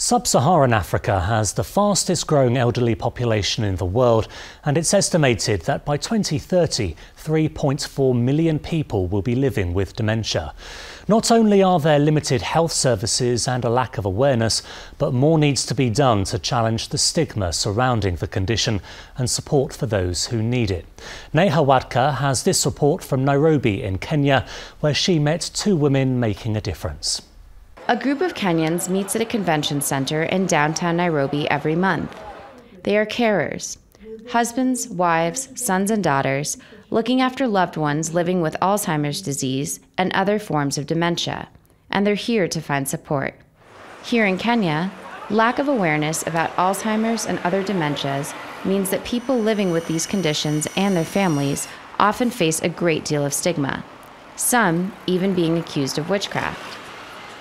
Sub-Saharan Africa has the fastest growing elderly population in the world, and it's estimated that by 2030, 3.4 million people will be living with dementia. Not only are there limited health services and a lack of awareness, but more needs to be done to challenge the stigma surrounding the condition and support for those who need it. Neha Wadka has this report from Nairobi in Kenya, where she met two women making a difference. A group of Kenyans meets at a convention center in downtown Nairobi every month. They are carers, husbands, wives, sons and daughters, looking after loved ones living with Alzheimer's disease and other forms of dementia, and they're here to find support. Here in Kenya, lack of awareness about Alzheimer's and other dementias means that people living with these conditions and their families often face a great deal of stigma, some even being accused of witchcraft.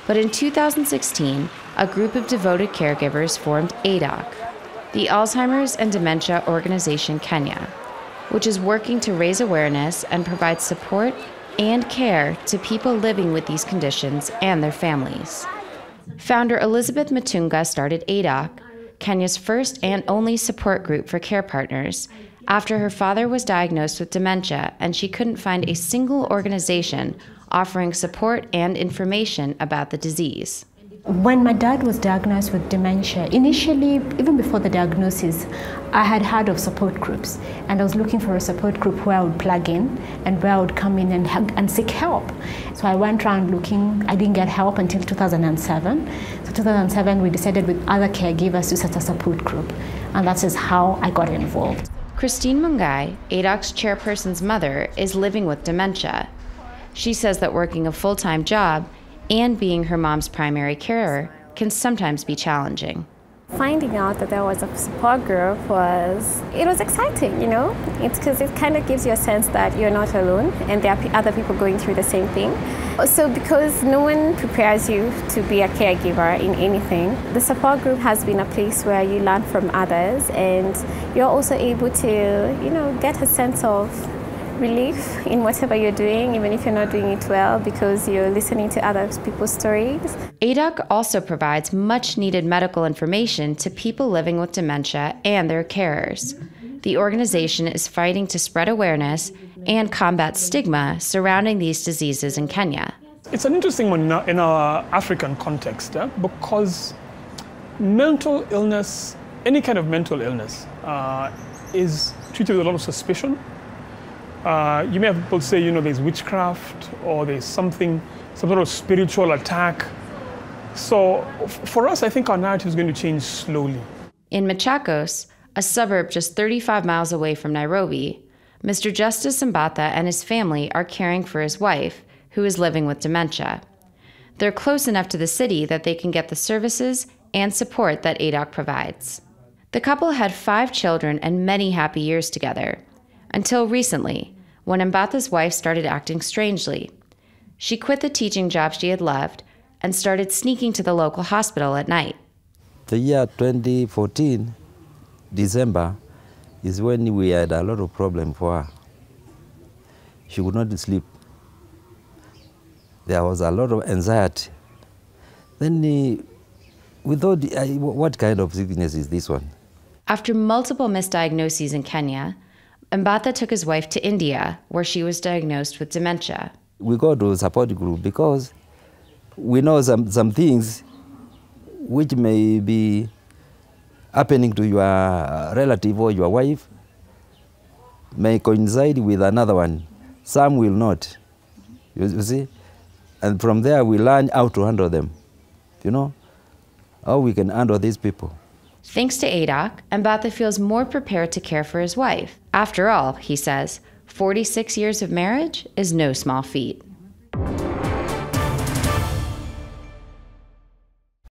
But in 2016, a group of devoted caregivers formed ADOK, the Alzheimer's and Dementia Organization Kenya, which is working to raise awareness and provide support and care to people living with these conditions and their families. Founder Elizabeth Mutunga started ADOK, Kenya's first and only support group for care partners, after her father was diagnosed with dementia and she couldn't find a single organization offering support and information about the disease. When my dad was diagnosed with dementia, initially, even before the diagnosis, I had heard of support groups, and I was looking for a support group where I would plug in and where I would come in and seek help. So I went around looking. I didn't get help until 2007. So 2007, we decided with other caregivers to set a support group, and that is how I got involved. Christine Mungai, ADOK's chairperson's mother, is living with dementia. She says that working a full-time job and being her mom's primary carer can sometimes be challenging. Finding out that there was a support group was exciting, you know? It's because it kind of gives you a sense that you're not alone and there are other people going through the same thing. So because no one prepares you to be a caregiver in anything, the support group has been a place where you learn from others and you're also able to, get a sense of relief in whatever you're doing, even if you're not doing it well, because you're listening to other people's stories. ADOK also provides much-needed medical information to people living with dementia and their carers. The organization is fighting to spread awareness and combat stigma surrounding these diseases in Kenya. It's an interesting one in our African context, because mental illness, any kind of mental illness, is treated with a lot of suspicion. You may have people say, there's witchcraft or there's some sort of spiritual attack. So for us, I think our narrative is going to change slowly. In Machakos, a suburb just 35 miles away from Nairobi, Mr. Justus Mbatha and his family are caring for his wife, who is living with dementia. They're close enough to the city that they can get the services and support that ADOK provides. The couple had 5 children and many happy years together, until recently, when Mbatha's wife started acting strangely. She quit the teaching job she had loved and started sneaking to the local hospital at night. The year 2014, December, is when we had a lot of problem for her. She could not sleep. There was a lot of anxiety. Then we thought, what kind of sickness is this one? After multiple misdiagnoses in Kenya, Mbatha took his wife to India, where she was diagnosed with dementia. We go to a support group because we know some things which may be happening to your relative or your wife may coincide with another one. Some will not, you see? And from there we learn how to handle them, how we can handle these people. Thanks to ADOK, Mbatha feels more prepared to care for his wife. After all, he says, 46 years of marriage is no small feat.